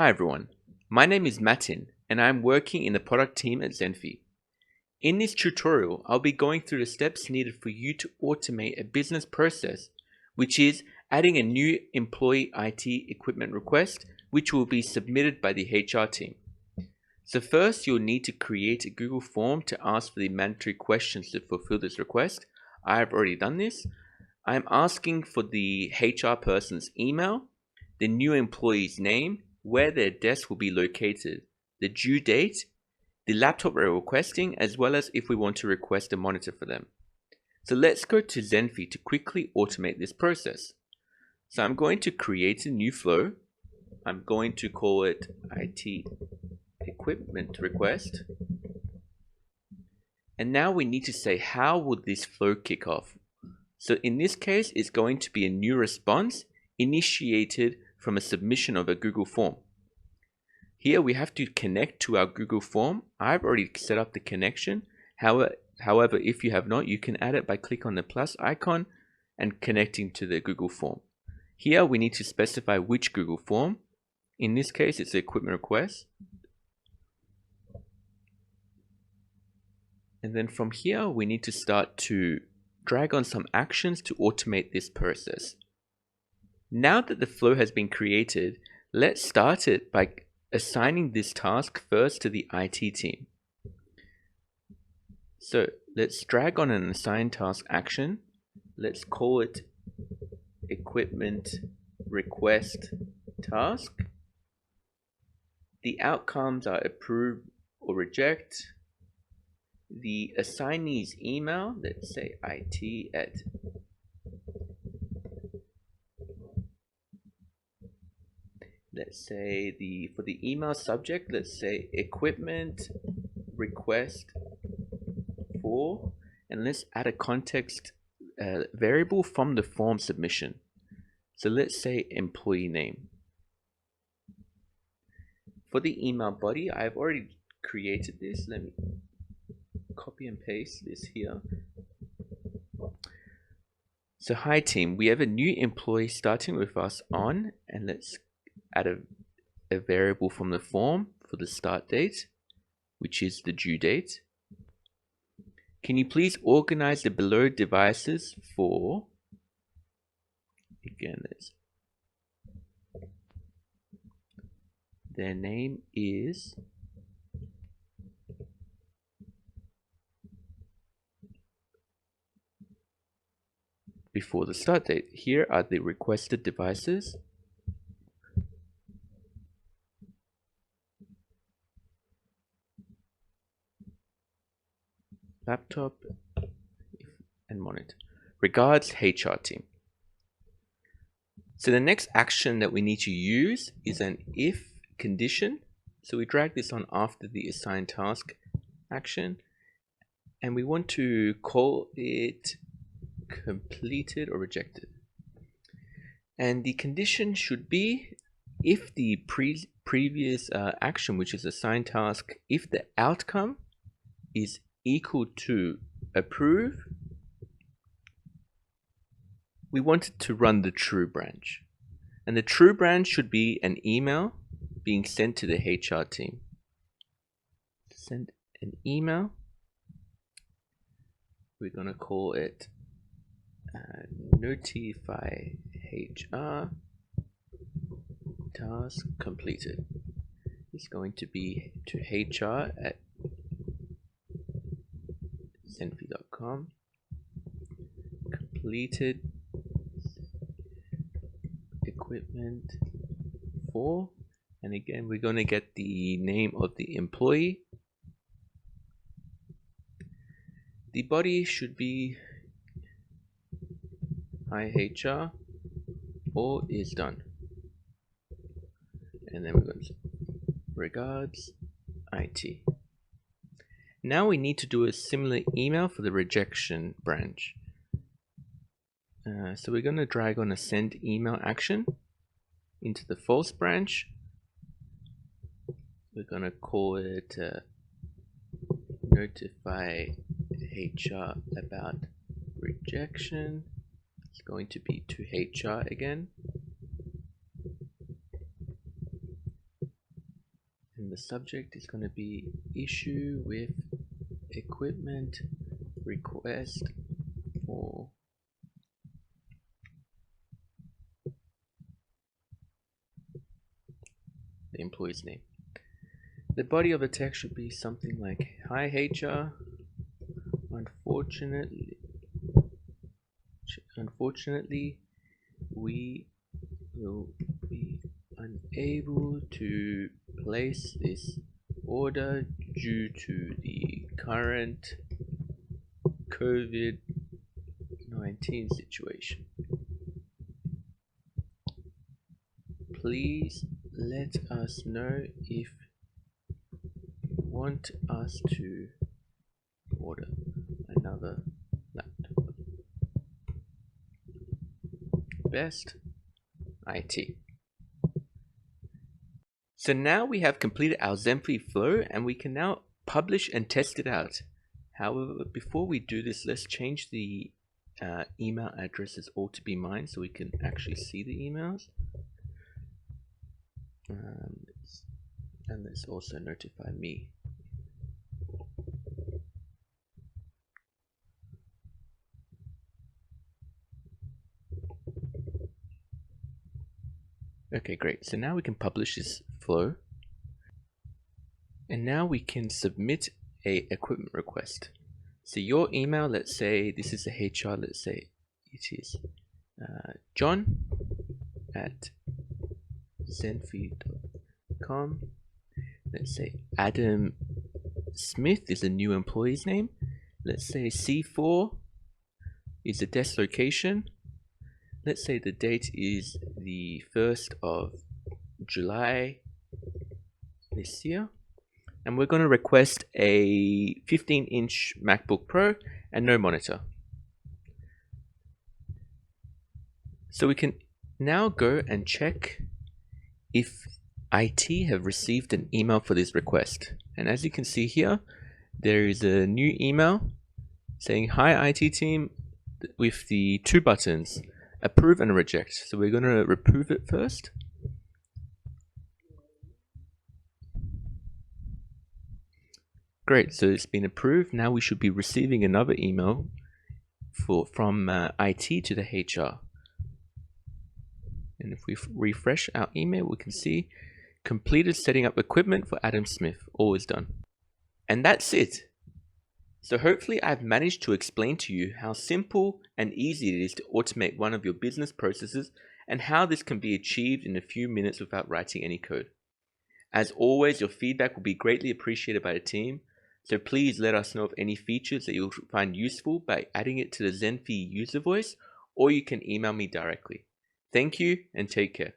Hi everyone, my name is Matin and I'm working in the product team at Zenphi. In this tutorial, I'll be going through the steps needed for you to automate a business process, which is adding a new employee IT equipment request, which will be submitted by the HR team. So first, you'll need to create a Google form to ask for the mandatory questions to fulfill this request. I've already done this. I'm asking for the HR person's email, the new employee's name, where their desk will be located, the due date, the laptop we're requesting, as well as if we want to request a monitor for them. So let's go to Zenphi to quickly automate this process. So I'm going to create a new flow. I'm going to call it IT equipment request. And now we need to say, how would this flow kick off? So in this case, it's going to be a new response initiated from a submission of a Google form. Here we have to connect to our Google form. I've already set up the connection. However, if you have not, you can add it by clicking on the plus icon and connecting to the Google form. Here we need to specify which Google form. In this case, it's the equipment request. And then from here, we need to start to drag on some actions to automate this process. Now that the flow has been created, let's start it by assigning this task first to the IT team. So let's drag on an assigned task action. Let's call it equipment request task. The outcomes are approve or reject. The assignee's email, let's say IT at let's say for the email subject, let's say equipment request for, and let's add a context variable from the form submission. So let's say employee name. For the email body, I've already created this. Let me copy and paste this here. So hi team, we have a new employee starting with us on, and let's add a variable from the form for the start date, which is the due date. Can you please organize the below devices for, again, their name is before the start date. Here are the requested devices. Laptop and monitor. Regards, HR team. So the next action that we need to use is an if condition. So we drag this on after the assigned task action, and we want to call it completed or rejected. And the condition should be if the previous action, which is assigned task, if the outcome is equal to approve, we want it to run the true branch. And the true branch should be an email being sent to the HR team. Send an email. We're going to call it notify HR task completed. It's going to be to HR at Zenphi.com. Completed equipment for, and again we're going to get the name of the employee. The body should be hi HR, all is done. And then we're going to say regards IT. Now we need to do a similar email for the rejection branch. So we're going to drag on a send email action into the false branch. We're going to call it notify HR about rejection. It's going to be to HR again. subject is going to be issue with equipment request for the employee's name. The body of the text should be something like, "Hi HR, unfortunately, we will be unable to place this order due to the current COVID-19 situation. Please let us know if you want us to order another laptop. Best, IT." So now we have completed our Zenphi flow and we can now publish and test it out. However, before we do this, let's change the email addresses all to be mine so we can actually see the emails. And let's also notify me. Okay, great. So now we can publish this flow. And now we can submit a equipment request. So your email, let's say this is the HR, let's say it is John at zenphi.com. Let's say Adam Smith is a new employee's name. Let's say C4 is the desk location. Let's say the date is the 1st of July this year. And we're going to request a 15-inch MacBook Pro and no monitor. So we can now go and check if IT have received an email for this request. And as you can see here, there is a new email saying, "Hi IT team," with the two buttons, approve and reject. So we're going to approve it first. Great, so it's been approved. Now we should be receiving another email from IT to the HR. And if we refresh our email, we can see completed setting up equipment for Adam Smith. All is done. And that's it. So hopefully I've managed to explain to you how simple and easy it is to automate one of your business processes and how this can be achieved in a few minutes without writing any code. As always, your feedback will be greatly appreciated by the team. So please let us know of any features that you'll find useful by adding it to the Zenphi user voice, or you can email me directly. Thank you and take care.